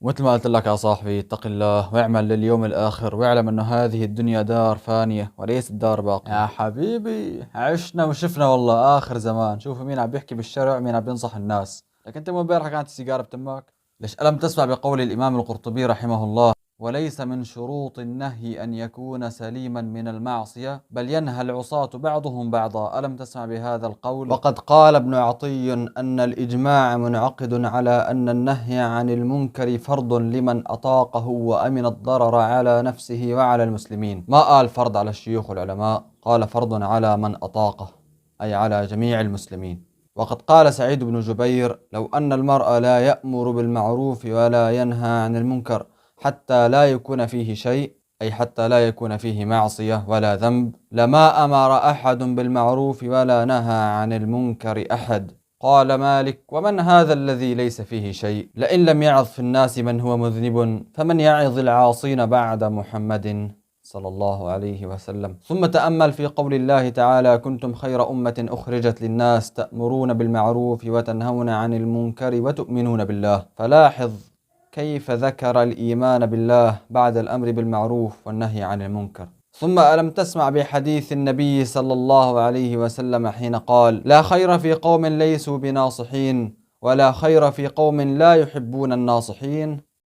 مثل ما قلت لك يا صاحبي، اتق الله واعمل لليوم الآخر، واعلم أنه هذه الدنيا دار فانية وليست دار باقية. يا حبيبي عشنا وشفنا والله آخر زمان. شوفوا مين عم بيحكي بالشارع، مين عم بينصح الناس. لكن أنت مو امبارح كانت السيجارة بتمك؟ ليش ألم تسمع بقول الإمام القرطبي رحمه الله: وليس من شروط النهي أن يكون سليما من المعصية، بل ينهى العصاة بعضهم بعضا. ألم تسمع بهذا القول؟ وقد قال ابن عطي أن الإجماع منعقد على أن النهي عن المنكر فرض لمن أطاقه وأمن الضرر على نفسه وعلى المسلمين. ما قال فرض على الشيوخ والعلماء، قال فرض على من أطاقه، أي على جميع المسلمين. وقد قال سعيد بن جبير: لو أن المرء لا يأمر بالمعروف ولا ينهى عن المنكر حتى لا يكون فيه شيء، أي حتى لا يكون فيه معصية ولا ذنب، لما أمر أحد بالمعروف ولا نهى عن المنكر أحد. قال مالك: ومن هذا الذي ليس فيه شيء؟ لئن لم يعظ في الناس من هو مذنب، فمن يعظ العاصين بعد محمد صلى الله عليه وسلم. ثم تأمل في قول الله تعالى: كنتم خير أمة أخرجت للناس تأمرون بالمعروف وتنهون عن المنكر وتؤمنون بالله. فلاحظ كيف ذكر الإيمان بالله بعد الأمر بالمعروف والنهي عن المنكر. ثم ألم تسمع بحديث النبي صلى الله عليه وسلم حين قال: لا خير في قوم ليسوا بناصحين، ولا خير في قوم لا يحبون الناصحين،